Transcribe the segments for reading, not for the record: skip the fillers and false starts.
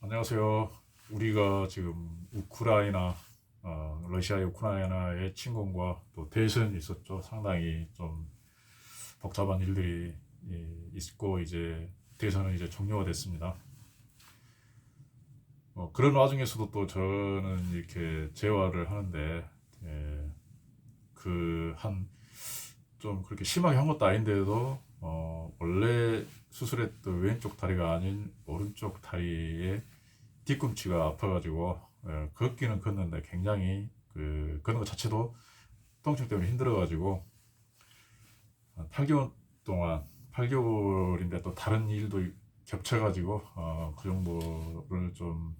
안녕하세요. 우리가 지금 러시아의 우크라이나의 침공과 또 대선이 있었죠. 상당히 좀 복잡한 일들이 있고 이제 대선은 이제 종료가 됐습니다. 그런 와중에서도 또 저는 이렇게 재활을 하는데 그 한 좀 그렇게 심하게 한 것도 아닌데도 원래 수술했던 왼쪽 다리가 아닌 오른쪽 다리에 뒤꿈치가 아파가지고 걷기는 걷는데 굉장히 걷는 것 자체도 통증 때문에 힘들어가지고 한 8개월 동안 8개월인데 또 다른 일도 겹쳐가지고 그 정도를 좀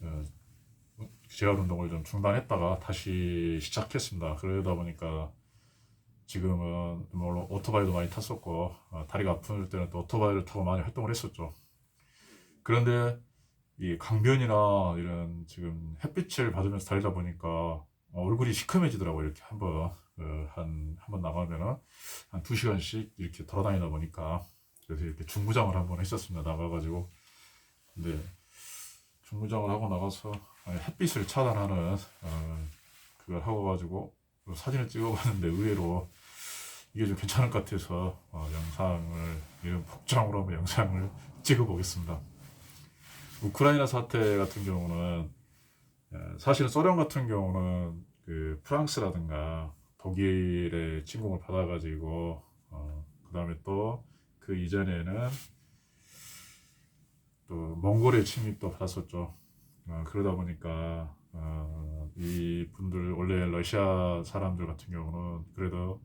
어, 재활 운동을 좀 중단했다가 다시 시작했습니다. 그러다 보니까 지금은 물론 오토바이도 많이 탔었고 다리가 아플 때는 또 오토바이를 타고 많이 활동을 했었죠. 그런데 이 강변이나 이런 지금 햇빛을 받으면서 달리다 보니까 얼굴이 시커매지더라고요. 이렇게 한번 나가면은 한 2시간씩 이렇게 돌아다니다 보니까 그래서 이렇게 중무장을 한번 했었습니다. 나가가지고. 근데 중무장을 하고 나가서 햇빛을 차단하는 그걸 하고 가지고 사진을 찍어봤는데 의외로 이게 좀 괜찮을 것 같아서 영상을 이런 복장으로 한번 영상을 찍어보겠습니다. 우크라이나 사태 같은 경우는 사실 소련 같은 경우는 그 프랑스라든가 독일의 침공을 받아가지고 그 다음에 또 그 이전에는 또 몽골의 침입도 받았었죠. 그러다 보니까 이 분들 원래 러시아 사람들 같은 경우는 그래도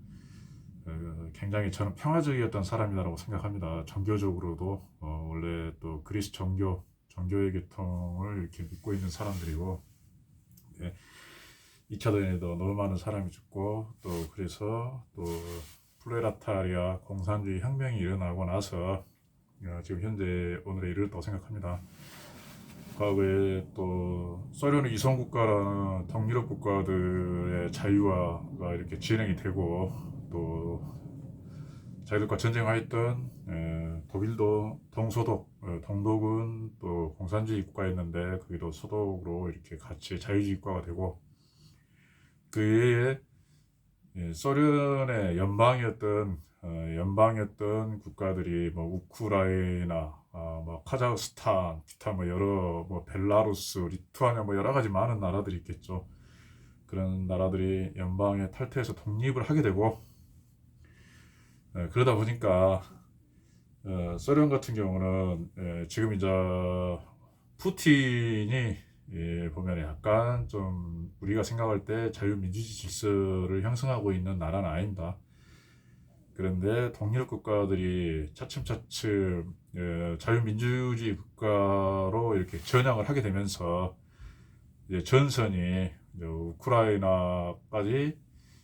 굉장히 저는 평화적이었던 사람이라고 생각합니다. 종교적으로도 원래 또 그리스 종교의 계통을 이렇게 믿고 있는 사람들이고, 네, 2차 대전에도 너무 많은 사람이 죽고 또 그래서 또 프레라타리아 공산주의 혁명이 일어나고 나서 지금 현재 오늘에 이르렀다고 생각합니다. 과거에 또 소련의 이성국가라는 동유럽 국가들의 자유화가 이렇게 진행이 되고 또 자기들과 전쟁하였던 독일도 동소독, 동독은 또 공산주의 국가였는데 거기도 소독으로 이렇게 같이 자유주의 국가가 되고 그 외에 소련의 연방이었던 국가들이 뭐 우크라이나, 뭐 카자흐스탄, 기타 뭐 여러 뭐 벨라루스, 리투아니아 뭐 여러 가지 많은 나라들이 있겠죠. 그런 나라들이 연방에 탈퇴해서 독립을 하게 되고 그러다 보니까 소련 같은 경우는 지금 이제 푸틴이 보면 약간 좀 우리가 생각할 때 자유민주주의 질서를 형성하고 있는 나라는 아닙니다. 그런데 동유럽 국가들이 차츰차츰 자유민주주의 국가로 이렇게 전향을 하게 되면서 이제 전선이 이제 우크라이나까지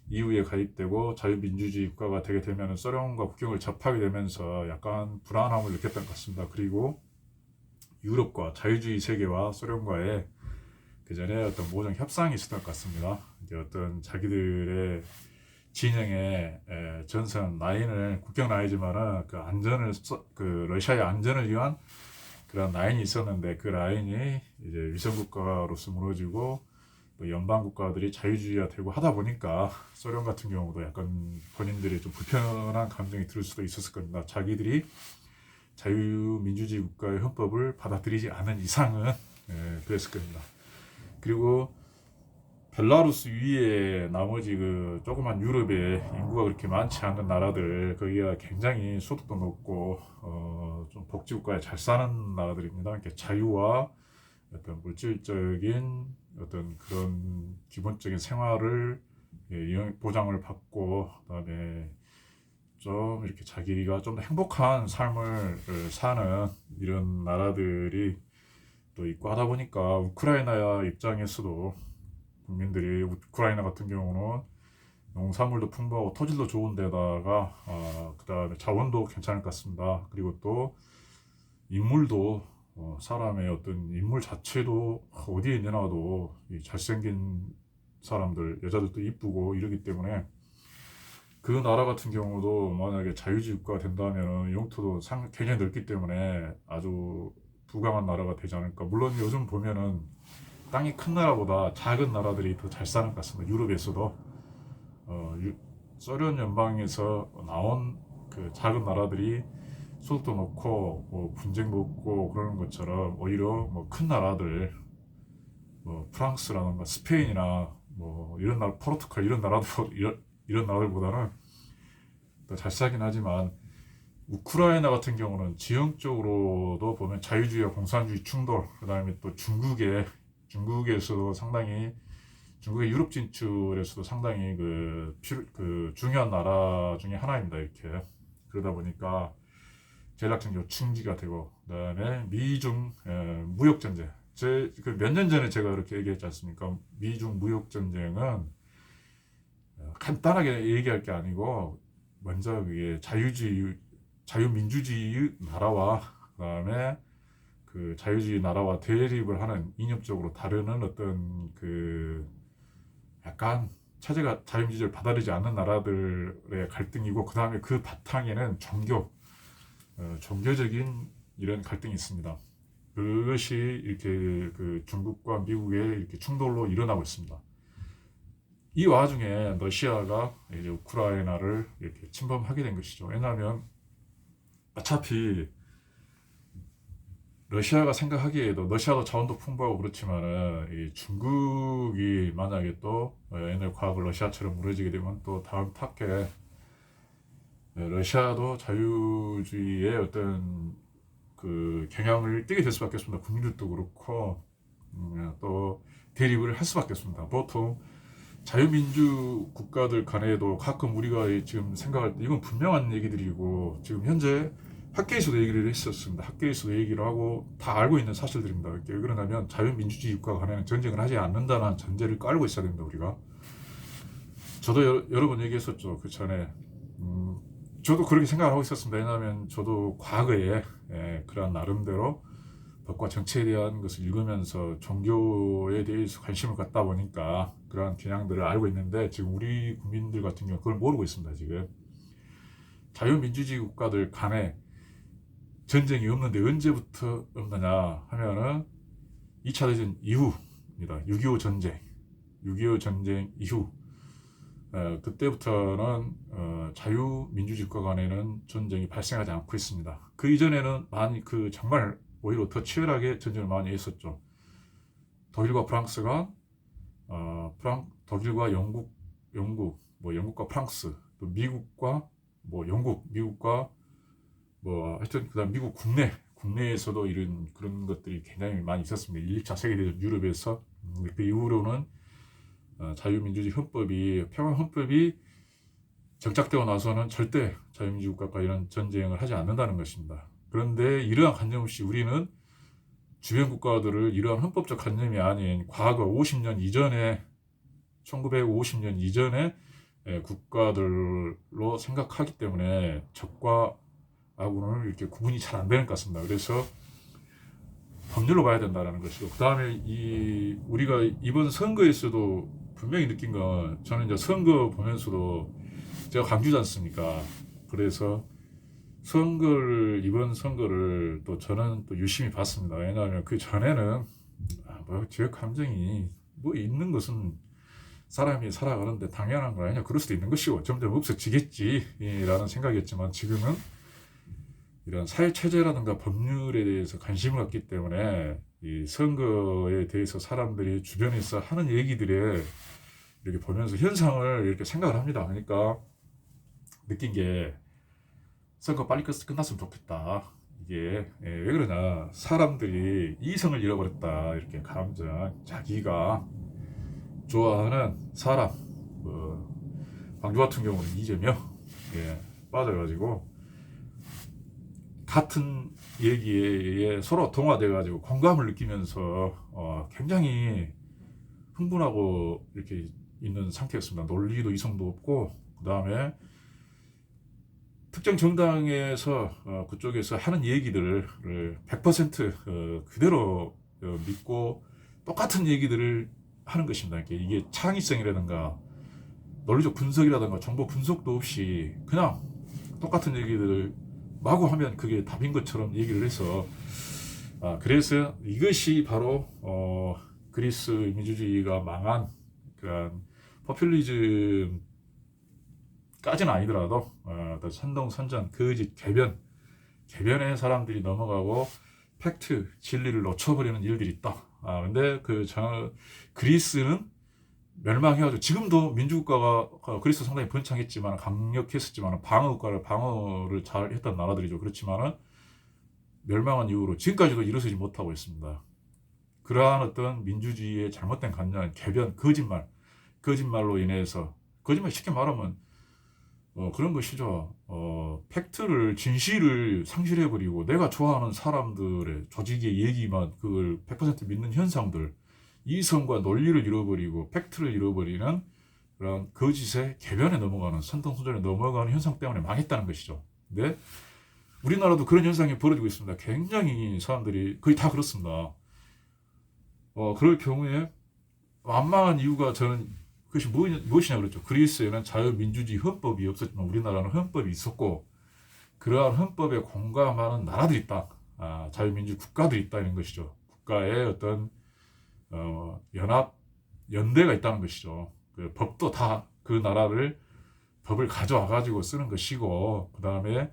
이후에 가입되고 자유민주주의 국가가 되게 되면 소련과 국경을 접하게 되면서 약간 불안함을 느꼈던 것 같습니다. 그리고 유럽과 자유주의 세계와 소련과의 그 전에 어떤 모종 협상이 있었던 것 같습니다. 이제 어떤 자기들의 진영의 전선 라인을 국경 라인이지만은 그 러시아의 안전을 위한 그런 라인이 있었는데 그 라인이 이제 위성 국가로서 무너지고 또 연방 국가들이 자유주의가 되고 하다 보니까 소련 같은 경우도 약간 본인들이 좀 불편한 감정이 들 수도 있었을 겁니다. 자기들이 자유민주주의 국가의 헌법을 받아들이지 않은 이상은 그랬을 겁니다. 그리고 벨라루스 위에 나머지 그 조그만 유럽에 인구가 그렇게 많지 않은 나라들 거기가 굉장히 소득도 높고 좀 복지국가에 잘 사는 나라들입니다. 그러니까 자유와 어떤 물질적인 어떤 그런 기본적인 생활을 보장을 받고 그다음에 좀 이렇게 자기가 좀 더 행복한 삶을 사는 이런 나라들이 또 있고 하다 보니까 우크라이나 입장에서도 국민들이 우크라이나 같은 경우는 농산물도 풍부하고 토질도 좋은 데다가 그다음에 자원도 괜찮을 것 같습니다. 그리고 또 인물도 사람의 어떤 인물 자체도 어디에 내놔도 잘생긴 사람들 여자들도 이쁘고 이러기 때문에 그 나라 같은 경우도 만약에 자유주의 국가가 된다면 영토도 굉장히 넓기 때문에 아주 부강한 나라가 되지 않을까. 물론 요즘 보면은 땅이 큰 나라보다 작은 나라들이 더 잘 사는 것 같습니다. 유럽에서도 소련 연방에서 나온 그 작은 나라들이 소득도 높고 뭐 분쟁도 없고 그러는 것처럼 오히려 뭐 큰 나라들, 뭐 프랑스라든가 스페인이나 뭐 이런 나라, 포르투갈 이런 나라들 이런 나라들보다는 더 잘 살긴 하지만, 우크라이나 같은 경우는 지형적으로도 보면 자유주의와 공산주의 충돌, 그 다음에 또 중국에서도 상당히, 중국의 유럽 진출에서도 상당히 그 중요한 나라 중에 하나입니다. 이렇게. 그러다 보니까 전략적으로 충지가 되고, 그 다음에 미중 무역전쟁. 몇 년 전에 제가 그렇게 얘기했지 않습니까? 미중 무역전쟁은 간단하게 얘기할 게 아니고, 먼저 그게 자유민주주의 나라와, 그 다음에 그 자유주의 나라와 대립을 하는, 이념적으로 다루는 어떤 그 약간 체제가 자유민주주의를 받아들이지 않는 나라들의 갈등이고, 그 다음에 그 바탕에는 종교적인 이런 갈등이 있습니다. 그것이 이렇게 그 중국과 미국의 이렇게 충돌로 일어나고 있습니다. 이 와중에 러시아가 이제 우크라이나를 이렇게 침범하게 된 것이죠. 왜냐하면 어차피 러시아가 생각하기에도, 러시아도 자원도 풍부하고 그렇지만은 이 중국이 만약에 또 옛날 과거 러시아처럼 무너지게 되면 또 다음 탑에 러시아도 자유주의의 어떤 그 경향을 띠게 될 수밖에 없습니다. 국민들도 그렇고 또 대립을 할 수밖에 없습니다. 보통 자유민주 국가들 간에도 가끔 우리가 지금 생각할 때 이건 분명한 얘기들이고, 지금 현재 학계에서도 얘기를 했었습니다. 학계에서도 얘기를 하고 다 알고 있는 사실들입니다. 왜 그러냐면 자유민주주의 국가 간에는 전쟁을 하지 않는다는 전제를 깔고 있어야 됩니다. 우리가. 저도 여러 번 얘기했었죠. 그 전에. 저도 그렇게 생각을 하고 있었습니다. 왜냐하면 저도 과거에 그런 나름대로 법과 정치에 대한 것을 읽으면서 종교에 대해서 관심을 갖다 보니까 그러한 경향들을 알고 있는데, 지금 우리 국민들 같은 경우 그걸 모르고 있습니다. 지금 자유민주주의 국가들 간에 전쟁이 없는데 언제부터 없느냐 하면은 2차 대전 이후입니다. 6.25 전쟁. 6.25 전쟁 이후. 그때부터는 자유민주주의 국가 간에는 전쟁이 발생하지 않고 있습니다. 그 이전에는 많이 정말 오히려 더 치열하게 전쟁을 많이 했었죠. 독일과 프랑스가 독일과 영국과 프랑스, 또 미국과 미국과 하여튼 그다음 미국 국내에서도 그런 것들이 굉장히 많이 있었습니다. 1, 2차 세계대전 유럽에서. 그 이후로는 자유민주주의 헌법이, 평화헌법이 정착되고 나서는 절대 자유민주주의 국가가 이런 전쟁을 하지 않는다는 것입니다. 그런데 이러한 관념 없이 우리는 주변 국가들을 이러한 헌법적 관념이 아닌 과거 50년 이전에, 1950년 이전의 국가들로 생각하기 때문에 적과 아군은 이렇게 구분이 잘 안 되는 것 같습니다. 그래서 법률로 봐야 된다는 것이고, 그 다음에 우리가 이번 선거에서도 분명히 느낀 건, 저는 이제 선거 보면서도 제가 강주지 않습니까? 그래서 이번 선거를 또 저는 또 유심히 봤습니다. 왜냐하면 그 전에는 지역 감정이 있는 것은 사람이 살아가는데 당연한 거 아니냐, 그럴 수도 있는 것이고 점점 없어지겠지라는 생각이었지만, 지금은 이런 사회체제라든가 법률에 대해서 관심을 갖기 때문에 이 선거에 대해서 사람들이 주변에서 하는 얘기들에 이렇게 보면서 현상을 이렇게 생각을 합니다. 그러니까 느낀 게, 선거 빨리 끝났으면 좋겠다. 이게 왜 그러냐, 사람들이 이성을 잃어버렸다. 이렇게 감정, 자기가 좋아하는 사람, 광주 같은 경우는 이재명 빠져가지고 같은 얘기에 서로 동화돼가지고 공감을 느끼면서 굉장히 흥분하고 이렇게 있는 상태였습니다. 논리도 이성도 없고, 그 다음에 특정 정당에서 그쪽에서 하는 얘기들을 100% 그대로 믿고 똑같은 얘기들을 하는 것입니다. 이게 창의성이라든가 논리적 분석이라든가 정보 분석도 없이 그냥 똑같은 얘기들을 마구 하면 그게 답인 것처럼 얘기를 해서 그래서 이것이 바로 그리스 민주주의가 망한 그런 포퓰리즘까지는 아니더라도 어떤 선동, 선전, 거짓, 개변에 사람들이 넘어가고 팩트, 진리를 놓쳐버리는 일들이 있다. 근데 그리스는 멸망해가지고 지금도 민주국가가 그리스 상당히 번창했지만 강력했었지만 방어를 잘 했던 나라들이죠. 그렇지만은 멸망한 이후로 지금까지도 일어서지 못하고 있습니다. 그러한 어떤 민주주의의 잘못된 관념, 개변, 거짓말로 인해서 거짓말 쉽게 말하면 그런 것이죠. 팩트를 진실을 상실해버리고 내가 좋아하는 사람들의 조직의 얘기만 그걸 100% 믿는 현상들, 이성과 논리를 잃어버리고 팩트를 잃어버리는 그런 거짓의 개변에 넘어가는 선동선전에 넘어가는 현상 때문에 망했다는 것이죠. 근데 우리나라도 그런 현상이 벌어지고 있습니다. 굉장히 사람들이 거의 다 그렇습니다. 그럴 경우에 완망한 이유가 저는 그것이 무엇이냐 그랬죠. 그리스에는 자유민주주의 헌법이 없었지만 우리나라는 헌법이 있었고 그러한 헌법에 공감하는 나라들이 있다. 자유민주 국가들이 있다는 것이죠. 국가의 어떤 연대가 있다는 것이죠. 그 법도 다 그 나라를 법을 가져와 가지고 쓰는 것이고 그 다음에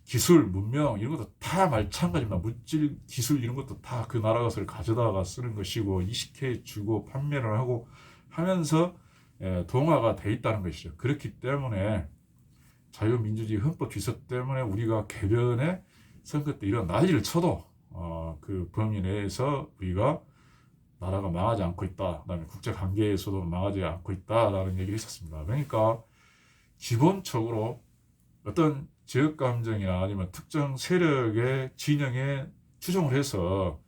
기술, 문명 이런 것도 다 마찬가지입니다. 물질, 기술 이런 것도 다 그 나라 것을 가져다가 쓰는 것이고 이식해 주고 판매를 하고 하면서 동화가 돼 있다는 것이죠. 그렇기 때문에 자유민주주의 헌법 질서 때문에 우리가 개변에 선거 때 이런 난리를 쳐도 그 범위 내에서 우리가 나라가 망하지 않고 있다. 그다음에 국제관계에서도 망하지 않고 있다라는 얘기를 했었습니다. 그러니까 기본적으로 어떤 지역감정이나 아니면 특정 세력의 진영에 추종을 해서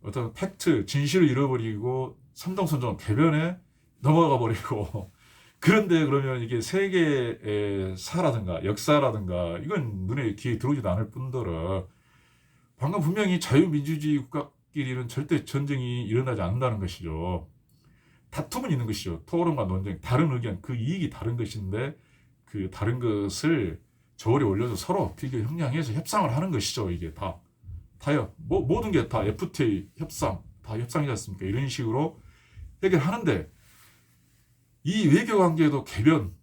어떤 팩트, 진실을 잃어버리고 선동선정 개변에 넘어가 버리고 그런데 그러면 이게 세계의 사라든가 역사라든가 이건 눈에 귀에 들어오지도 않을 뿐더러 방금 분명히 자유민주주의 국가끼리는 절대 전쟁이 일어나지 않는다는 것이죠. 다툼은 있는 것이죠. 토론과 논쟁, 다른 의견, 그 이익이 다른 것인데 그 다른 것을 저울에 올려서 서로 비교 형량해서 협상을 하는 것이죠. 이게 다요. 모든 게 다 FTA 협상, 다 협상이지 않습니까? 이런 식으로 해결하는데 이 외교관계도 개변,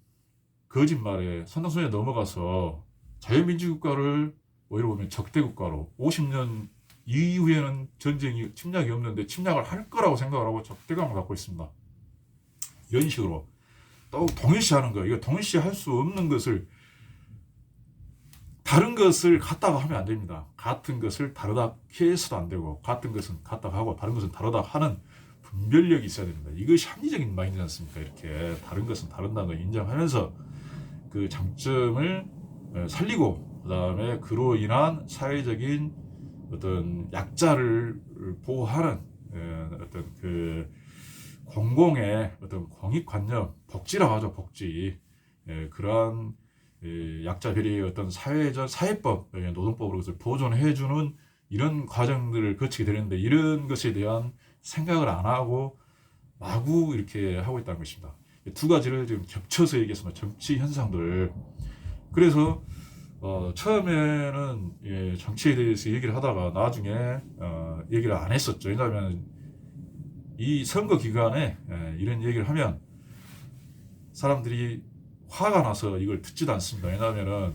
거짓말에 선당선에 넘어가서 자유민주국가를 오히려 보면 적대국가로 50년 이후에는 전쟁이 침략이 없는데 침략을 할 거라고 생각을 하고 적대감을 갖고 있습니다. 이런 식으로 또 동일시하는 거예요. 이거 동일시할 수 없는 것을 다른 것을 같다고 하면 안 됩니다. 같은 것을 다르다 해서도 안 되고 같은 것은 같다고 하고 다른 것은 다르다 하는 분별력이 있어야 됩니다. 이것이 합리적인 마인드지 않습니까? 이렇게 다른 것은 다른다는 걸 인정하면서 그 장점을 살리고 그 다음에 그로 인한 사회적인 어떤 약자를 보호하는 어떤 그 공공의 어떤 공익관념, 복지라고 하죠. 복지. 그러한 약자 배려의 어떤 사회법, 노동법으로 그것을 보존해주는 이런 과정들을 거치게 되는데 이런 것에 대한 생각을 안 하고 마구 이렇게 하고 있다는 것입니다. 두 가지를 지금 겹쳐서 얘기했습니다. 정치 현상들. 그래서 처음에는 정치에 대해서 얘기를 하다가 나중에 얘기를 안 했었죠. 왜냐하면 이 선거 기간에 이런 얘기를 하면 사람들이 화가 나서 이걸 듣지도 않습니다. 왜냐하면은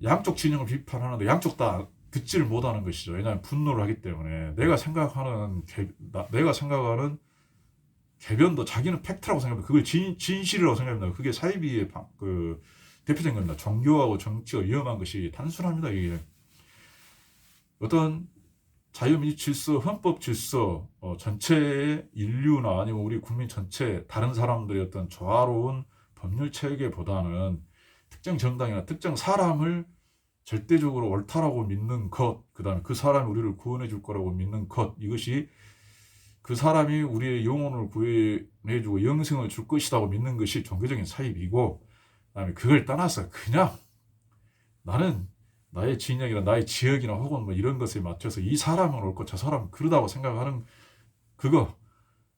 양쪽 진영을 비판하는데 양쪽 다 듣지를 못하는 것이죠. 왜냐하면 분노를 하기 때문에 내가 생각하는 개변도 자기는 팩트라고 생각합니다. 그걸 진실이라고 생각합니다. 그게 사이비의 그 대표적인 겁니다. 종교하고 정치가 위험한 것이 단순합니다. 이게 어떤 자유민주 질서, 헌법 질서 전체의 인류나 아니면 우리 국민 전체 다른 사람들의 어떤 조화로운 법률 체계보다는 특정 정당이나 특정 사람을 절대적으로 옳다라고 믿는 것, 그 다음에 그 사람이 우리를 구원해 줄 거라고 믿는 것, 이것이 그 사람이 우리의 영혼을 구해주고 영생을 줄 것이라고 믿는 것이 종교적인 사입이고, 그 다음에 그걸 떠나서 그냥 나는 나의 진영이나 나의 지역이나 혹은 뭐 이런 것에 맞춰서 이 사람은 옳고 저 사람은 그러다고 생각하는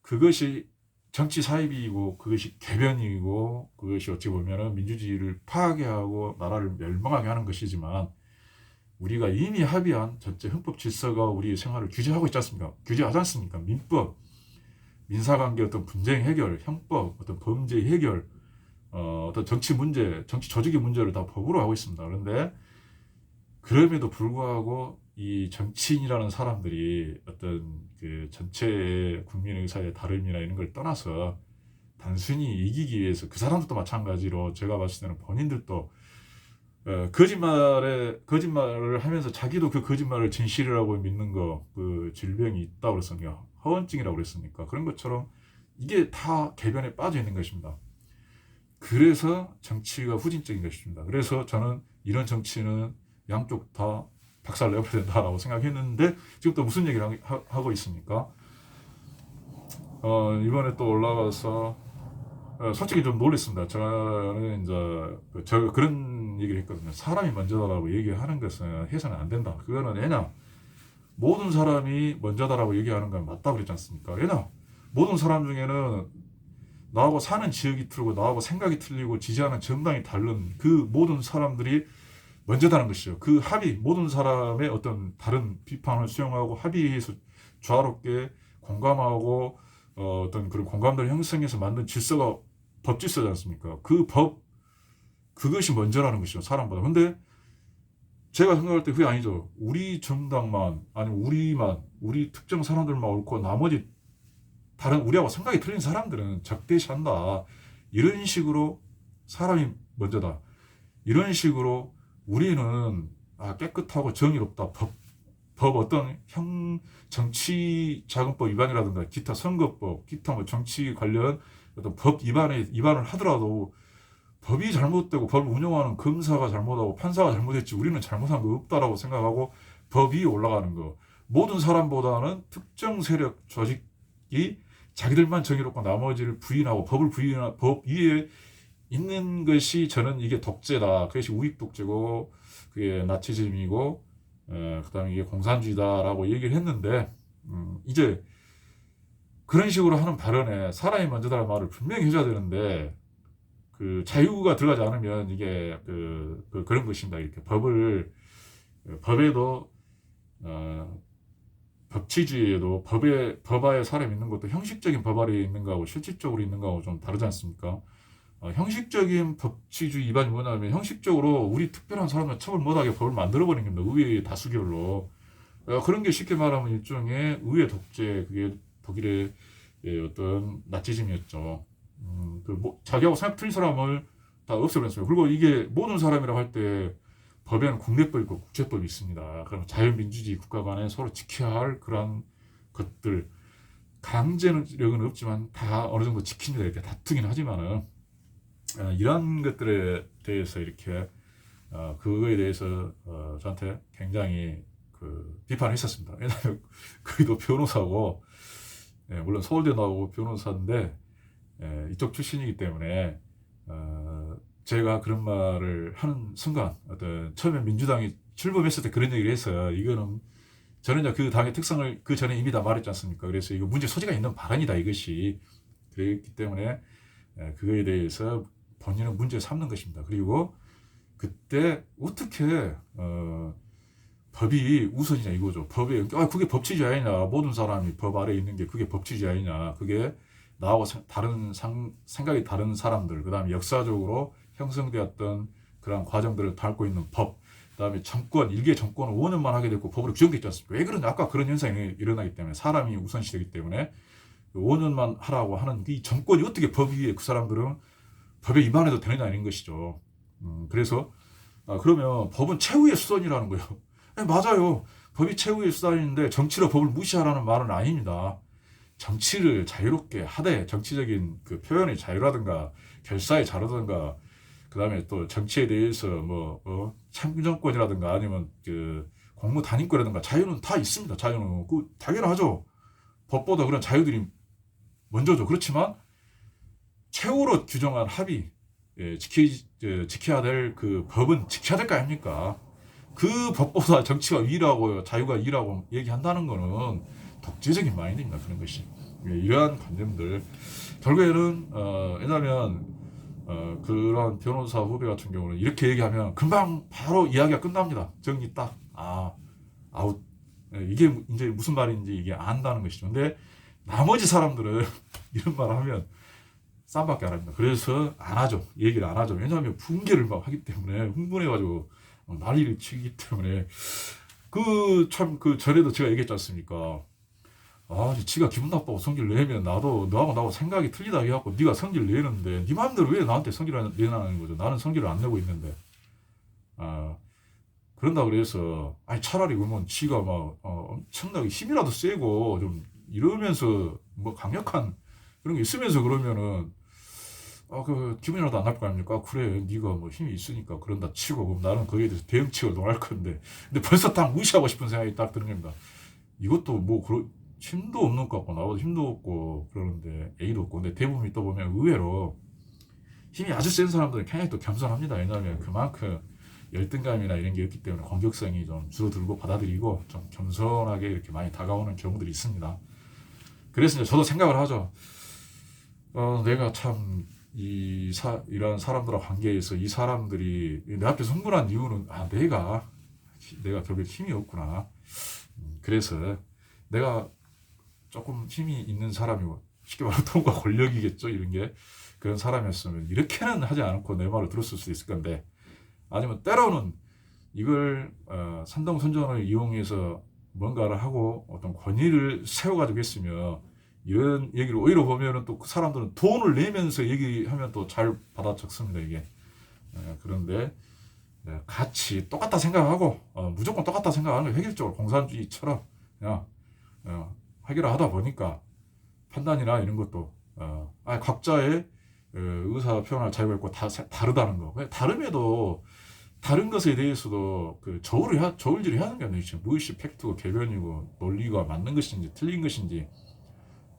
그것이 정치 사입이고 그것이 개변이고 그것이 어찌 보면은 민주주의를 파괴하고 나라를 멸망하게 하는 것이지만 우리가 이미 합의한 전체 헌법 질서가 우리 생활을 규제하고 있지 않습니까? 규제하지 않습니까? 민법, 민사관계 어떤 분쟁 해결, 형법, 어떤 범죄 해결, 어떤 정치 문제, 정치 조직의 문제를 다 법으로 하고 있습니다. 그런데 그럼에도 불구하고 이 정치인이라는 사람들이 어떤 그 전체 국민 의사의 다름이나 이런 걸 떠나서 단순히 이기기 위해서 그 사람들도 마찬가지로 제가 봤을 때는 본인들도 거짓말을 하면서 자기도 그 거짓말을 진실이라고 믿는 거, 그 질병이 있다고 그랬으니까, 허언증이라고 그랬으니까, 그런 것처럼 이게 다 개변에 빠져 있는 것입니다. 그래서 정치가 후진적인 것입니다. 그래서 저는 이런 정치는 양쪽 다 박살 내버려야 된다라고 생각했는데, 지금 또 무슨 얘기를 하고 있습니까? 이번에 또 올라가서, 솔직히 좀 놀랐습니다. 저는 이제 그런 얘기를 했거든요. 사람이 먼저다라고 얘기하는 것은 해서는 안 된다. 그거는 왜냐, 모든 사람이 먼저다라고 얘기하는 건 맞다고 그랬지 않습니까? 왜냐, 모든 사람 중에는 나하고 사는 지역이 틀리고 나하고 생각이 틀리고 지지하는 정당이 다른 그 모든 사람들이 먼저다는 것이죠. 그 합의, 모든 사람의 어떤 다른 비판을 수용하고 합의해서 조화롭게 공감하고 어떤 그런 공감대를 형성해서 만든 질서가 법 질서지 않습니까? 그 법, 그것이 먼저라는 것이죠. 사람보다. 근데 제가 생각할 때 그게 아니죠. 우리 정당만, 아니면 우리 특정 사람들만 옳고 나머지 다른 우리하고 생각이 틀린 사람들은 적대시한다. 이런 식으로 사람이 먼저다. 이런 식으로 우리는 깨끗하고 정의롭다. 법 어떤 정치자금법 위반이라든가 기타 선거법, 기타 뭐 정치 관련 어떤 법 위반을 하더라도 법이 잘못되고 법을 운영하는 검사가 잘못하고 판사가 잘못했지 우리는 잘못한 거 없다라고 생각하고 법 위에 올라가는 거. 모든 사람보다는 특정 세력 조직이 자기들만 정의롭고 나머지를 부인하고 법 위에 있는 것이 저는 이게 독재다. 그것이 우익 독재고 그게 나치즘이고 그다음에 이게 공산주의다라고 얘기를 했는데 이제 그런 식으로 하는 발언에 사람이 먼저다라는 말을 분명히 해줘야 되는데 그 자유가 들어가지 않으면 이게 그런 것입니다. 이렇게 법에도 법치주의에도 법아에 사람이 있는 것도 형식적인 법 아래에 있는 거하고 실질적으로 있는 거하고 좀 다르지 않습니까? 형식적인 법치주의 위반이 뭐냐면 형식적으로 우리 특별한 사람을 처벌 못하게 법을 만들어버리는 겁니다. 의회 다수결로. 그런 게 쉽게 말하면 일종의 의회 독재, 그게 독일의 어떤 나치즘이었죠. 자기하고 생각 틀린 사람을 다 없애버렸어요. 그리고 이게 모든 사람이라고 할 때 법에는 국내법이 있고 국제법이 있습니다. 그럼 자유민주주의 국가 간에 서로 지켜야 할 그런 것들, 강제력은 없지만 다 어느 정도 지킵니다. 이렇게 다투긴 하지만은 이런 것들에 대해서 이렇게 그거에 대해서 저한테 굉장히 비판을 했었습니다. 왜냐하면 그도 변호사고 물론 서울대 나오고 변호사인데 이쪽 출신이기 때문에 제가 그런 말을 하는 순간 어떤 처음에 민주당이 출범했을 때 그런 얘기를 해서 이거는 저는 그 당의 특성을 그 전에 이미 다 말했지 않습니까? 그래서 이거 문제 소지가 있는 발언이다 이것이. 그렇기 때문에 그거에 대해서 본인은 문제 삼는 것입니다. 그리고 그때 어떻게 법이 우선이냐 이거죠. 그게 법치주의 아니냐. 모든 사람이 법 아래에 있는 게 그게 법치주의 아니냐. 그게 나하고 다른 생각이 다른 사람들, 그 다음에 역사적으로 형성되었던 그런 과정들을 닳고 있는 법, 그 다음에 일개 정권을 5년만 하게 됐고 법으로 규정되어 있지 않습니까? 왜 그러냐? 아까 그런 현상이 일어나기 때문에 사람이 우선시되기 때문에 5년만 하라고 하는 이 정권이 어떻게 법 위에 그 사람들은 법에 위반해도 되느냐 이런 것이죠. 그래서 그러면 법은 최후의 수단이라는 거예요. 맞아요. 법이 최후의 수단인데 정치로 법을 무시하라는 말은 아닙니다. 정치를 자유롭게 하되 정치적인 그 표현의 자유라든가 결사의 자유라든가 그 다음에 또 정치에 대해서 참정권이라든가 아니면 공무 단임권이라든가 자유는 다 있습니다. 자유는 당연하죠. 법보다 그런 자유들이 먼저죠. 그렇지만 최후로 규정한 합의 지켜야 될 그 법은 지켜야 될 거 아닙니까? 그 법보다 정치가 위라고 자유가 위라고 얘기한다는 거는 독재적인 마인드입니다. 그런 것이. 이러한 관념들 결국에는 왜냐하면 그런 변호사 후배 같은 경우는 이렇게 얘기하면 금방 바로 이야기가 끝납니다. 정리 딱 아웃. 이게 이제 무슨 말인지 이게 안다는 것이죠. 근데 나머지 사람들은 이런 말 하면 쌈밖에 안 합니다. 그래서 안 하죠. 얘기를 안 하죠. 왜냐하면 붕괴를 막 하기 때문에 흥분해가지고 난리를 치기 때문에 그 전에도 제가 얘기했지 않습니까? 지가 기분 나빠고 성질 내면 나도 너하고 생각이 틀리다 해갖고 네가 성질 내는데 네 마음대로 왜 나한테 성질을 내라는 거죠. 나는 성질을 안 내고 있는데. 그런다 그래서 차라리 그러면 지가 막 엄청나게 힘이라도 세고 좀 이러면서 뭐 강력한 그런 게 있으면서 그러면은 기분이라도 안 나쁠 거 아닙니까? 그래 네가 뭐 힘이 있으니까 그런다 치고 그럼 나는 거기에 대해서 대응책을 논할 건데 근데 벌써 딱 무시하고 싶은 생각이 딱 드는 겁니다. 이것도 뭐 힘도 없는 것 같고 나보다 힘도 없고 그러는데 A도 없고 근데 대부분 또 보면 의외로 힘이 아주 센 사람들은 굉장히 또 겸손합니다. 왜냐하면 그만큼 열등감이나 이런 게 있기 때문에 공격성이 좀 줄어들고 받아들이고 좀 겸손하게 이렇게 많이 다가오는 경우들이 있습니다. 그래서 이제 저도 생각을 하죠. 내가 참 이런 사람들과 관계에서 이 사람들이 내 앞에서 흥분한 이유는 내가 결국에 힘이 없구나. 그래서 내가 조금 힘이 있는 사람이고 쉽게 말하면 돈과 권력이겠죠. 이런 게 그런 사람이었으면 이렇게는 하지 않고 내 말을 들었을 수도 있을 건데 아니면 때로는 이걸 선동선전을 이용해서 뭔가를 하고 어떤 권위를 세워가지고 했으면 이런 얘기를 오히려 보면은 또 그 사람들은 돈을 내면서 얘기하면 또 잘 받아 적습니다 이게. 그런데 같이 똑같다 생각하고 무조건 똑같다 생각하는 거 획일적으로 공산주의처럼 그냥 해결을 하다 보니까 판단이나 이런 것도 각자의 의사 표현할 자유가 있고 다르다는 거. 다름에도 다른 것에 대해서도 저울질을 해야 하는 게 아니죠. 무엇이 팩트고 궤변이고 논리가 맞는 것인지 틀린 것인지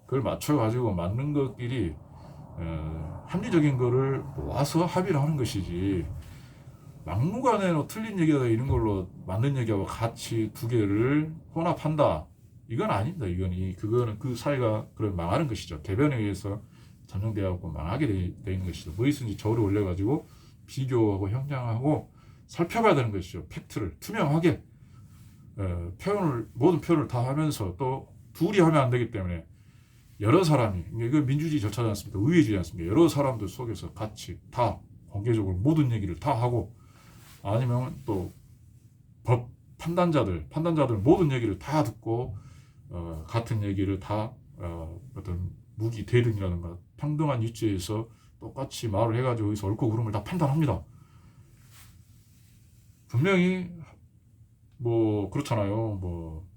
그걸 맞춰가지고 맞는 것끼리 합리적인 거를 모아서 합의를 하는 것이지 막무가내로 틀린 얘기다 이런 걸로 맞는 얘기하고 같이 두 개를 혼합한다. 이건 아닙니다. 그거는 그 사회가 그런 망하는 것이죠. 궤변에 의해서 점령되어갖고 망하게 돼 있는 것이죠. 무엇인지 저울을 올려가지고 비교하고 형량하고 살펴봐야 되는 것이죠. 팩트를 투명하게 모든 표현을 다 하면서 또 둘이 하면 안 되기 때문에 여러 사람이 이거 민주주의 절차지 않습니까? 의회주의 않습니까? 여러 사람들 속에서 같이 다 공개적으로 모든 얘기를 다 하고 아니면 또 법 판단자들 모든 얘기를 다 듣고 같은 얘기를 다 어떤 무기 대등이라든가 평등한 위치에서 똑같이 말을 해가지고 여기서 옳고 그름을 다 판단합니다. 분명히 뭐 그렇잖아요. 뭐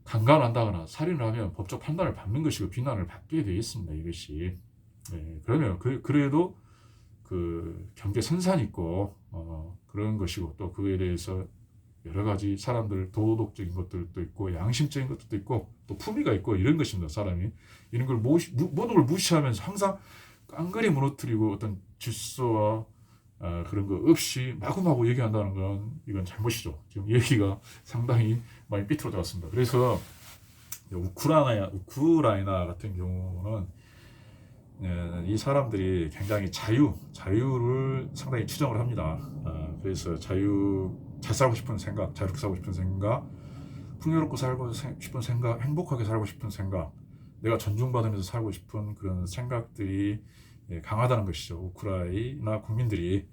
강간한다거나 살인을 하면 법적 판단을 받는 것이고 비난을 받게 되어 있습니다. 이것이 그러면 그래도 그 경계선상이 있고 그런 것이고 또 그에 대해서 여러 가지 사람들 도덕적인 것들도 있고 양심적인 것들도 있고 또 품위가 있고 이런 것입니다. 사람이 이런 걸 모든 걸 무시하면서 항상 깡그리 무너뜨리고 어떤 질서와 그런 거 없이 마구마구 얘기한다는 건 이건 잘못이죠. 지금 얘기가 상당히 많이 삐뚤어졌습니다. 그래서 우크라이나 같은 경우는 이 사람들이 굉장히 자유를 상당히 추정을 합니다. 그래서 잘 살고 싶은 생각, 자유롭게 살고 싶은 생각, 풍요롭고 살고 싶은 생각, 행복하게 살고 싶은 생각, 내가 존중받으면서 살고 싶은 그런 생각들이 강하다는 것이죠. 우크라이나 국민들이.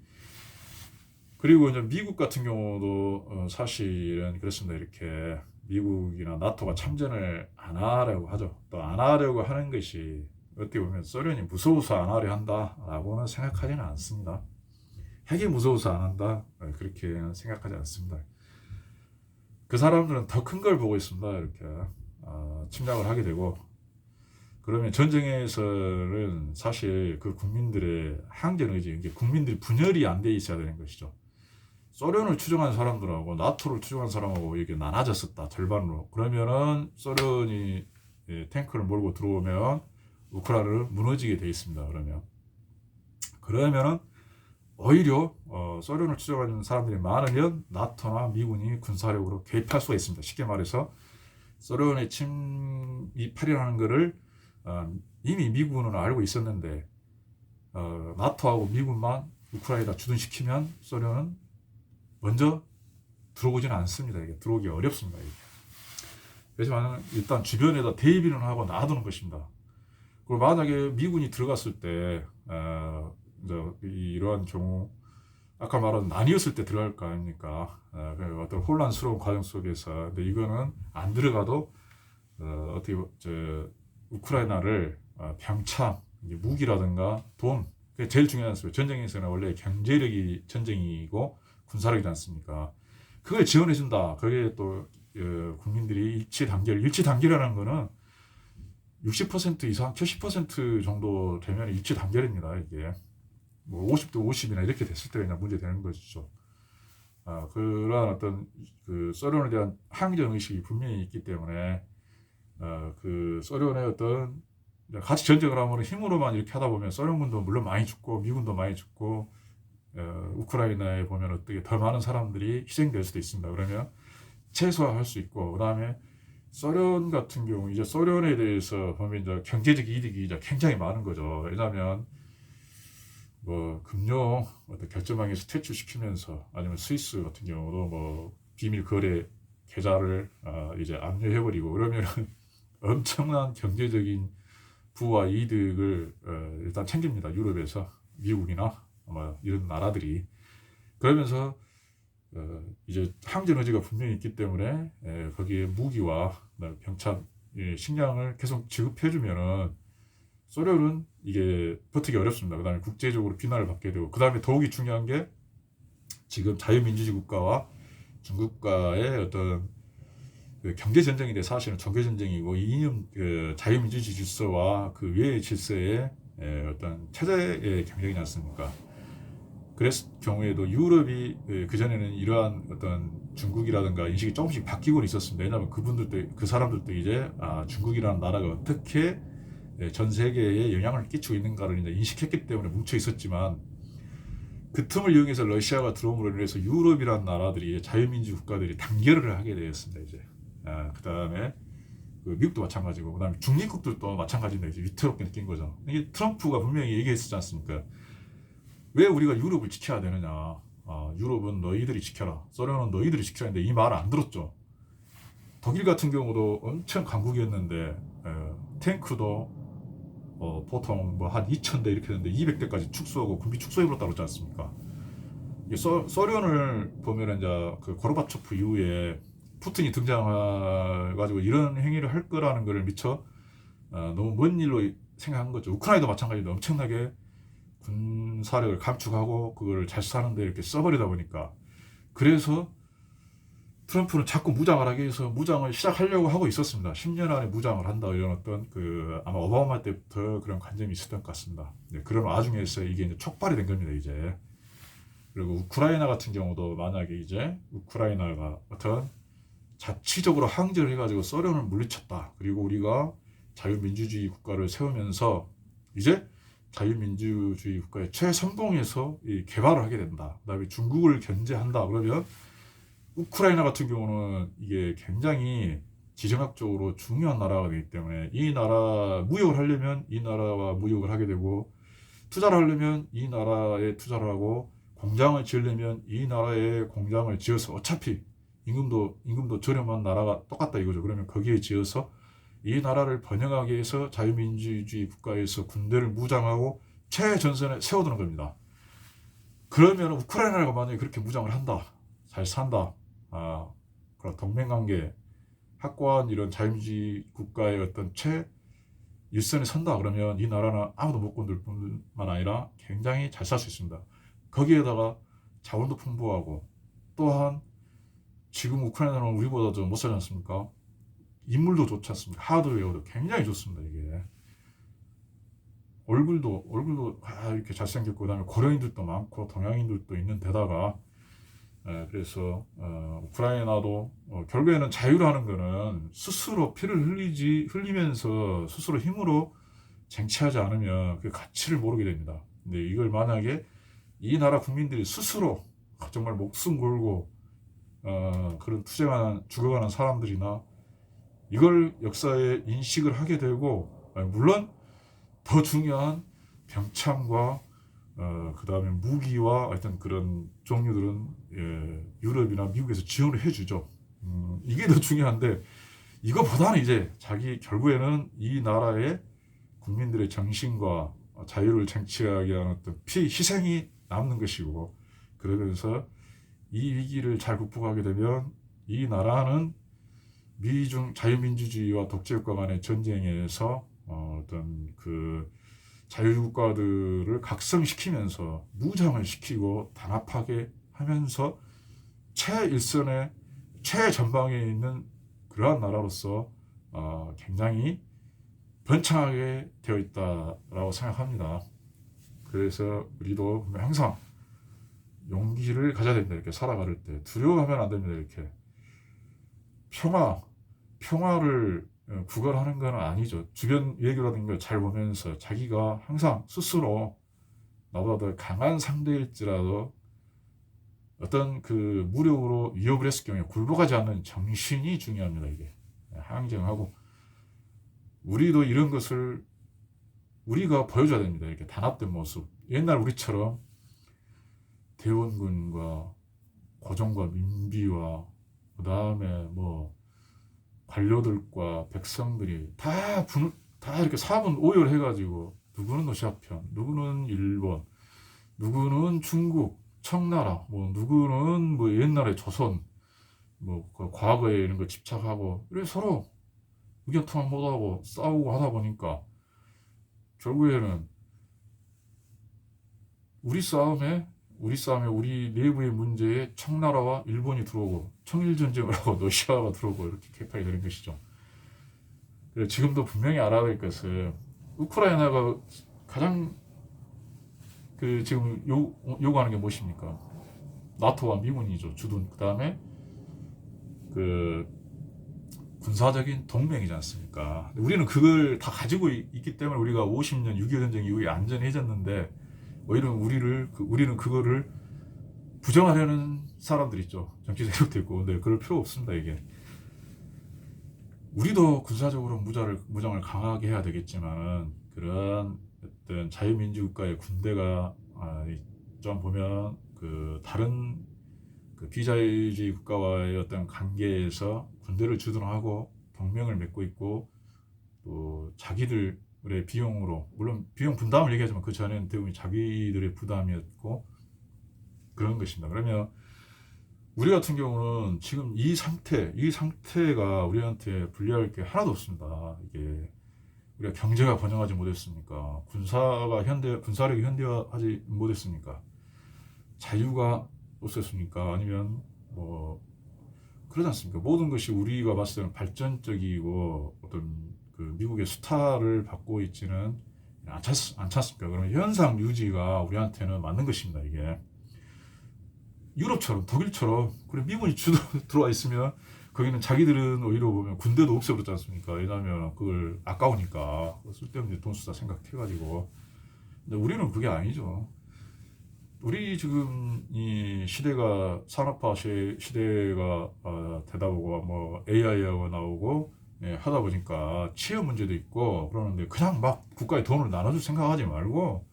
그리고 이제 미국 같은 경우도 사실은 그렇습니다. 이렇게 미국이나 나토가 참전을 안 하려고 하죠. 또 안 하려고 하는 것이 어떻게 보면 소련이 무서워서 안 하려 한다라고는 생각하지는 않습니다. 핵이 무서워서 안 한다 그렇게 생각하지 않습니다. 그 사람들은 더 큰 걸 보고 있습니다. 이렇게 침략을 하게 되고 그러면 전쟁에서는 사실 그 국민들의 항전 의지, 이게 국민들이 분열이 안 돼 있어야 되는 것이죠. 소련을 추종한 사람들하고 나토를 추종한 사람하고 이게 나눠졌었다 절반으로. 그러면은 소련이 탱크를 몰고 들어오면 우크라이나를 무너지게 돼 있습니다. 그러면은 오히려 소련을 추종하는 사람들이 많으면 나토나 미군이 군사력으로 개입할 수가 있습니다. 쉽게 말해서 소련의 침입하려는 것을 이미 미군은 알고 있었는데 나토하고 미군만 우크라이나 주둔시키면 소련은 먼저 들어오지는 않습니다. 이게 들어오기 어렵습니다. 이게. 그렇지만 일단 주변에다 대비는 하고 놔두는 것입니다. 그리고 만약에 미군이 들어갔을 때 이러한 경우 아까 말한 나뉘었을 때 들어갈 거 아닙니까? 어떤 혼란스러운 과정 속에서 근데 이거는 안 들어가도 어떻게 우크라이나를 병참, 무기라든가 돈, 그게 제일 중요한 거예요. 전쟁에서는 원래 경제력이 전쟁이고 군사력이지 않습니까? 그걸 지원해준다. 그게 또 국민들이 일치 단결이라는 거는 60% 이상, 70% 정도 되면 일치 단결입니다. 이게 뭐 50대 50이나 이렇게 됐을 때 그냥 문제 되는 것이죠. 그러한 어떤 그 소련에 대한 항전 의식이 분명히 있기 때문에 그 소련의 어떤 같이 전쟁을 하면 힘으로만 이렇게 하다 보면 소련군도 물론 많이 죽고 미군도 많이 죽고 우크라이나에 보면 어떻게 더 많은 사람들이 희생될 수도 있습니다. 그러면 최소화할 수 있고 그다음에 소련 같은 경우 이제 소련에 대해서 보면 이제 경제적 이득이 이제 굉장히 많은 거죠. 왜냐하면 뭐 금융 어떤 결제망에서 퇴출시키면서 아니면 스위스 같은 경우도 뭐 비밀 거래 계좌를 이제 압류해버리고 그러면은 엄청난 경제적인 부와 이득을 일단 챙깁니다. 유럽에서 미국이나 뭐 이런 나라들이 그러면서 이제 항전 의지가 분명히 있기 때문에 거기에 무기와 병참 식량을 계속 지급해주면은 소련은 이게 버티기 어렵습니다. 그 다음에 국제적으로 비난을 받게 되고 그 다음에 더욱이 중요한 게 지금 자유민주주의 국가와 중국과의 어떤 그 경제 전쟁인데 사실은 종교 전쟁이고 이념 그 자유민주주의 질서와 그 외의 질서의 어떤 체제의 경쟁이지 않습니까? 그랬을 경우에도 유럽이 그전에는 이러한 어떤 중국이라든가 인식이 조금씩 바뀌고 있었습니다. 왜냐하면 그분들도 그 사람들도 이제 중국이라는 나라가 어떻게 전 세계에 영향을 끼치고 있는가를 이제 인식했기 때문에 뭉쳐 있었지만 그 틈을 이용해서 러시아가 들어옴으로 인해서 유럽이라는 나라들이 자유민주 국가들이 단결을 하게 되었습니다. 이제 그 다음에 그 미국도 마찬가지고 그 다음에 중립국들도 마찬가지인데 이제 위태롭게 느낀 거죠. 이게 트럼프가 분명히 얘기했었지 않습니까? 왜 우리가 유럽을 지켜야 되느냐? 유럽은 너희들이 지켜라. 소련은 너희들이 지켜야 하는데 이 말을 안 들었죠. 독일 같은 경우도 엄청 강국이었는데 탱크도 보통 뭐 한 2,000대 이렇게 되는데 200대까지 축소하고 군비 축소해버렸다고 그러지 않습니까? 소련을 보면 이제 그 고르바초프 이후에 푸틴이 등장해가지고 이런 행위를 할 거라는 것을 미처 너무 먼 일로 생각한 거죠. 우크라이나도 마찬가지로 엄청나게 군사력을 감축하고 그걸 잘 사는데 이렇게 써버리다 보니까 그래서 트럼프는 자꾸 무장을 하기 위해서 무장을 시작하려고 하고 있었습니다. 10년 안에 무장을 한다 이런 어떤 그 아마 오바마 때부터 그런 관점이 있었던 것 같습니다. 그런 와중에서 이게 이제 촉발이 된 겁니다. 이제 그리고 우크라이나 같은 경우도 만약에 이제 우크라이나가 어떤 자치적으로 항전을 해가지고 소련을 물리쳤다. 그리고 우리가 자유민주주의 국가를 세우면서 이제 자유민주주의 국가의 최선봉에서 개발을 하게 된다. 그다음에 중국을 견제한다. 그러면 우크라이나 같은 경우는 이게 굉장히 지정학적으로 중요한 나라가 되기 때문에 이 나라 무역을 하려면 이 나라와 무역을 하게 되고 투자를 하려면 이 나라에 투자를 하고 공장을 지으려면 이 나라에 공장을 지어서 어차피 임금도 저렴한 나라가 똑같다 이거죠. 그러면 거기에 지어서 이 나라를 번영하기 위해서 자유민주주의 국가에서 군대를 무장하고 최전선에 세워두는 겁니다. 그러면 우크라이나가 만약에 그렇게 무장을 한다. 잘 산다. 그런 동맹관계 확고한 이런 자유민주주의 국가의 어떤 일선에 선다. 그러면 이 나라는 아무도 못 건들 뿐만 아니라 굉장히 잘 살 수 있습니다. 거기에다가 자원도 풍부하고 또한 지금 우크라이나는 우리보다 좀 못 살지 않습니까? 인물도 좋지 않습니까? 하드웨어도 굉장히 좋습니다. 이게 얼굴도 이렇게 잘생겼고 그다음에 고려인들도 많고 동양인들도 있는 데다가 그래서 우크라이나도 결국에는 자유라는 거는 스스로 피를 흘리면서 스스로 힘으로 쟁취하지 않으면 그 가치를 모르게 됩니다. 근데 이걸 만약에 이 나라 국민들이 스스로 정말 목숨 걸고 그런 죽어가는 사람들이나 이걸 역사에 인식을 하게 되고 물론 더 중요한 병참과 그 다음에 무기와 하여튼 그런 종류들은 유럽이나 미국에서 지원을 해주죠. 이게 더 중요한데 이거보다는 이제 자기 결국에는 이 나라의 국민들의 정신과 자유를 쟁취하기 위한 어떤 희생이 남는 것이고, 그러면서 이 위기를 잘 극복하게 되면 이 나라는 미중 자유민주주의와 독재국가 간의 전쟁에서 어떤 그 자유국가들을 각성시키면서 무장을 시키고 단합하게 하면서 최일선에 최전방에 있는 그러한 나라로서 굉장히 번창하게 되어 있다라고 생각합니다. 그래서 우리도 항상 용기를 가져야 됩니다. 이렇게 살아갈 때 두려워하면 안 됩니다. 이렇게 평화를 구걸하는 건 아니죠. 주변 얘기라든가 잘 보면서 자기가 항상 스스로 나보다 더 강한 상대일지라도 어떤 그 무력으로 위협을 했을 경우에 굴복하지 않는 정신이 중요합니다. 이게 항쟁하고 우리도 이런 것을 우리가 보여줘야 됩니다. 이렇게 단합된 모습. 옛날 우리처럼 대원군과 고종과 민비와 그 다음에 뭐 관료들과 백성들이 다 이렇게 사분 오열해가지고 누구는 러시아 편, 누구는 일본, 누구는 중국, 청나라, 뭐 누구는 뭐 옛날에 조선, 뭐 그 과거에 이런 거 집착하고 이래 서로 의견 통합 못하고 싸우고 하다 보니까 결국에는 우리 싸움에 우리 내부의 문제에 청나라와 일본이 들어오고 청일전쟁을 하고 러시아가 들어오고 이렇게 개판이 되는 것이죠. 지금도 분명히 알아야 될 것은 우크라이나가 가장 그 지금 요구하는 게 무엇입니까? 나토와 미군이죠. 주둔. 그 다음에 그 군사적인 동맹이지 않습니까? 우리는 그걸 다 가지고 있기 때문에 우리가 50년 6.25 전쟁 이후에 안전해졌는데 오히려 우리는 그거를 부정하려는 사람들 있죠. 정치 세력도 있고. 근데 그럴 필요 없습니다. 이게 우리도 군사적으로 무장을 강하게 해야 되겠지만 그런 어떤 자유민주국가의 군대가 좀 보면 그 다른 그 비자유주의 국가와의 어떤 관계에서 군대를 주둔하고 동맹을 맺고 있고 또 자기들의 비용으로 물론 비용 분담을 얘기하지만 그 전에는 대부분 자기들의 부담이었고 그런 것입니다. 그러면 우리 같은 경우는 지금 이 상태가 우리한테 불리할 게 하나도 없습니다. 이게 우리가 경제가 번영하지 못했습니까? 군사력이 현대화하지 못했습니까? 자유가 없었습니까? 아니면 뭐 그러지 않습니까? 모든 것이 우리가 봤을 때는 발전적이고 어떤 그 미국의 수타를 받고 있지는 않지 않습니까? 그러면 현상 유지가 우리한테는 맞는 것입니다. 이게 유럽처럼 독일처럼 그래 미군이 들어와 있으면 거기는 자기들은 오히려 보면 군대도 없애버렸지 않습니까? 왜냐하면 그걸 아까우니까 쓸데없는 돈 쓰다 생각해가지고. 근데 우리는 그게 아니죠. 우리 지금 이 시대가 산업화 시대가 되다 보고 뭐 AI하고 나오고 하다 보니까 취업 문제도 있고 그러는데 그냥 막 국가에 돈을 나눠줄 생각하지 말고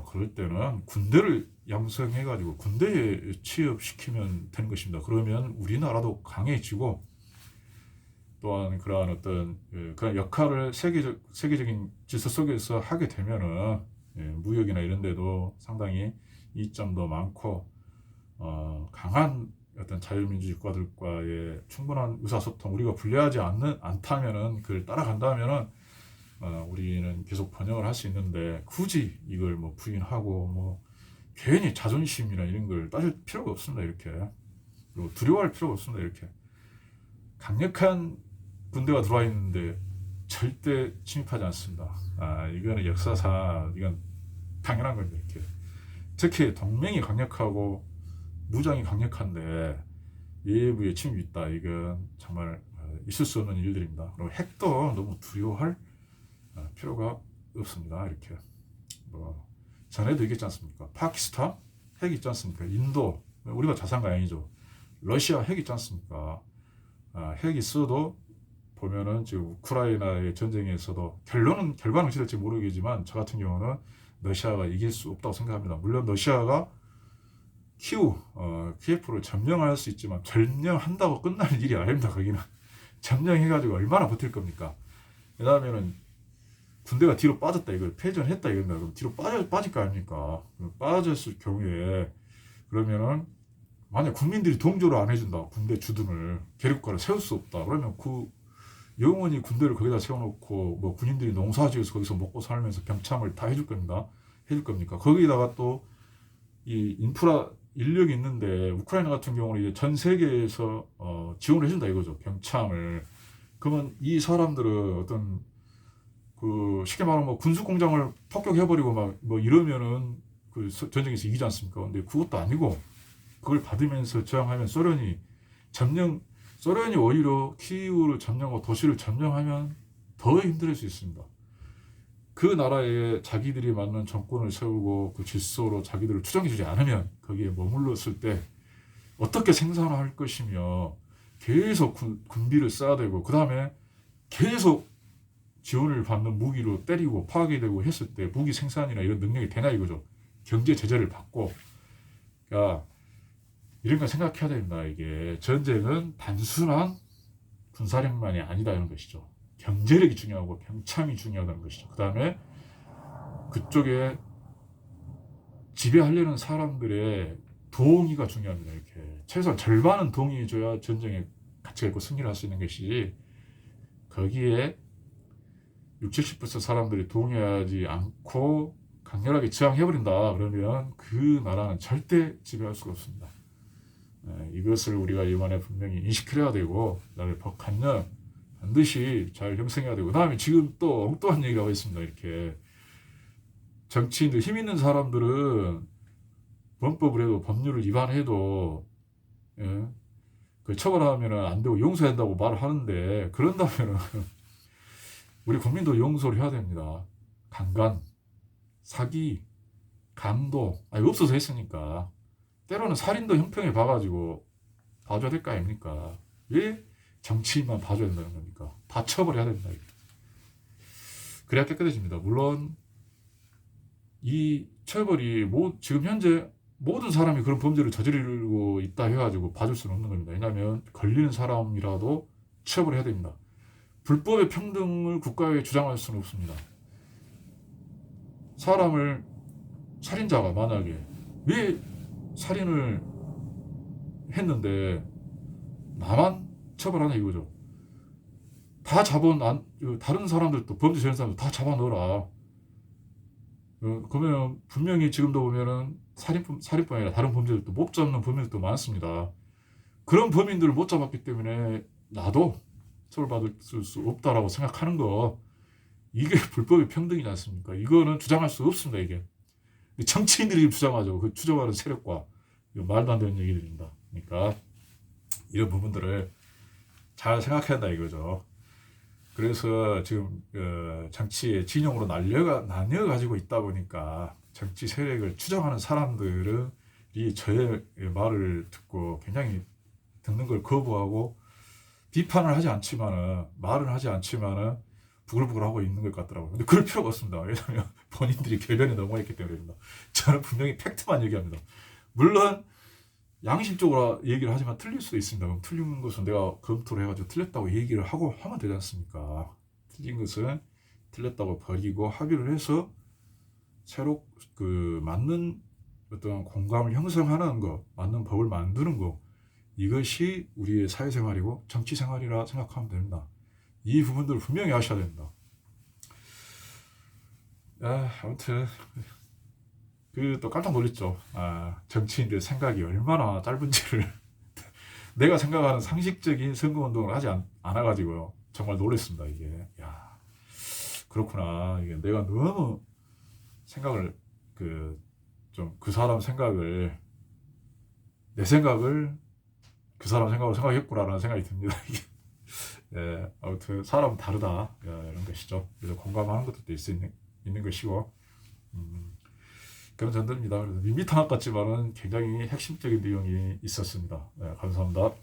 그럴 때는 군대를 양성해가지고 군대에 취업시키면 되는 것입니다. 그러면 우리나라도 강해지고 또한 그러한 어떤 그런 역할을 세계적인 질서 속에서 하게 되면은 무역이나 이런 데도 상당히 이점도 많고 강한 어떤 자유민주주의 국가들과의 충분한 의사소통 우리가 불리하지 않다면은 그걸 따라간다면은 우리는 계속 번영을 할 수 있는데 굳이 이걸 뭐 부인하고 뭐 괜히 자존심이나 이런 걸 따질 필요가 없습니다. 이렇게 그리고 두려워할 필요가 없습니다. 이렇게 강력한 군대가 들어와 있는데 절대 침입하지 않습니다. 이거는 역사상 이건 당연한 겁니다. 이렇게 특히 동맹이 강력하고 무장이 강력한데 예부에 침입이 있다. 이건 정말 있을 수 없는 일들입니다. 그리고 핵도 너무 두려워할 필요가 없습니다. 이렇게 뭐 전에도 얘기했지 않습니까? 파키스탄 핵 있지 않습니까? 인도 우리가 자산가 아니죠. 러시아 핵 있지 않습니까? 핵 있어도 보면은 지금 우크라이나의 전쟁에서도 결과는 어찌 될지 모르겠지만 저 같은 경우는 러시아가 이길 수 없다고 생각합니다. 물론 러시아가 키예프를 점령할 수 있지만 점령한다고 끝날 일이 아닙니다. 거기는 점령해가지고 얼마나 버틸 겁니까? 왜냐하면은 군대가 뒤로 빠졌다, 이걸 패전했다 이건다. 그럼 뒤로 빠질 거 아닙니까? 빠졌을 경우에 그러면은 만약 국민들이 동조를 안 해준다, 군대 주둔을 계략국가를 세울 수 없다. 그러면 그 영원히 군대를 거기다 세워놓고 뭐 군인들이 농사지어서 거기서 먹고 살면서 병참을 다 해줄 겁니다. 해줄 겁니까? 거기다가 또 이 인프라 인력이 있는데 우크라이나 같은 경우는 이제 전 세계에서 지원을 해준다 이거죠. 병참을. 그러면 이 사람들은 어떤 그 쉽게 말하면 뭐 군수 공장을 폭격해버리고 막 뭐 이러면은 그 전쟁에서 이기지 않습니까? 근데 그것도 아니고 그걸 받으면서 저항하면 소련이 오히려 키이우를 점령하고 도시를 점령하면 더 힘들 수 있습니다. 그 나라에 자기들이 맞는 정권을 세우고 그 질서로 자기들을 추정해주지 않으면 거기에 머물렀을 때 어떻게 생산할 것이며 계속 군비를 써야 되고 그 다음에 계속 지원을 받는 무기로 때리고 파괴되고 했을 때 무기 생산이나 이런 능력이 되나 이거죠. 경제 제재를 받고. 그러니까 이런 걸 생각해야 됩니다. 이게 전쟁은 단순한 군사력만이 아니다 이런 것이죠. 경제력이 중요하고 병참이 중요하다는 것이죠. 그 다음에 그쪽에 지배하려는 사람들의 동의가 중요합니다. 이렇게 최소한 절반은 동의해줘야 전쟁에 가치가 있고 승리를 할 수 있는 것이 거기에 60~70% 사람들이 동의하지 않고 강렬하게 저항해버린다. 그러면 그 나라는 절대 지배할 수가 없습니다. 이것을 우리가 이번에 분명히 인식해야 되고 나를 법관념 반드시 잘 형성해야 되고 그 다음에 지금 또 엉뚱한 얘기가 있습니다. 이렇게 정치인들 힘 있는 사람들은 범법을 해도 법률을 위반해도 그 처벌하면 안 되고 용서한다고 말을 하는데 그런다면 우리 국민도 용서를 해야 됩니다. 강간, 사기, 강도 없어서 했으니까 때로는 살인도 형평에 봐가지고 봐줘야 될 거 아닙니까? 왜 정치인만 봐줘야 된다는 겁니까? 다 처벌해야 된다. 그래야 깨끗해집니다. 물론 이 처벌이 지금 현재 모든 사람이 그런 범죄를 저지르고 있다 해가지고 봐줄 수는 없는 겁니다. 왜냐하면 걸리는 사람이라도 처벌해야 됩니다. 불법의 평등을 국가에 주장할 수는 없습니다. 살인자가 만약에 왜 살인을 했는데 나만 처벌하냐 이거죠. 다 다른 사람들도 범죄 저지른 사람들 다 잡아 넣어라. 그러면 분명히 지금도 보면은 살인뿐 아니라 다른 범죄들도 못 잡는 범인들도 많습니다. 그런 범인들을 못 잡았기 때문에 나도 처벌받을 수 없다라고 생각하는 거 이게 불법의 평등이지 않습니까? 이거는 주장할 수 없습니다. 이게 정치인들이 주장하죠. 그 추종하는 세력과 말도 안 되는 얘기들입니다. 그러니까 이런 부분들을 잘 생각해야 한다 이거죠. 그래서 지금 정치의 진영으로 나뉘어 가지고 있다 보니까 정치 세력을 추정하는 사람들이 저의 말을 듣고 굉장히 듣는 걸 거부하고 비판을 하지 않지만은 말은 하지 않지만은 부글부글하고 있는 것 같더라고요. 근데 그럴 필요가 없습니다. 왜냐하면 본인들이 결변에 넘어있기 때문입니다. 저는 분명히 팩트만 얘기합니다. 물론 양심적으로 얘기를 하지만 틀릴 수도 있습니다. 그럼 틀린 것은 내가 검토를 해가지고 틀렸다고 얘기를 하면 되지 않습니까? 틀린 것은 틀렸다고 버리고 합의를 해서 새로 맞는 어떤 공감을 형성하는 거, 맞는 법을 만드는 거, 이것이 우리의 사회생활이고 정치생활이라 생각하면 됩니다. 이 부분들을 분명히 아셔야 됩니다. 아무튼 또 깜짝 놀랐죠. 정치인들 생각이 얼마나 짧은지를 내가 생각하는 상식적인 선거운동을 하지 않아가지고요. 정말 놀랐습니다. 이게 그렇구나. 이게 내가 너무 생각을 그 사람 생각을 내 생각을 그 사람 생각으로 생각했구나라는 생각이 듭니다. 아무튼 사람은 다르다 이런 것이죠. 그래서 공감하는 것도 있는 것이고 그런 점들입니다. 그래서 밋밋한 것 같지만은 굉장히 핵심적인 내용이 있었습니다. 감사합니다.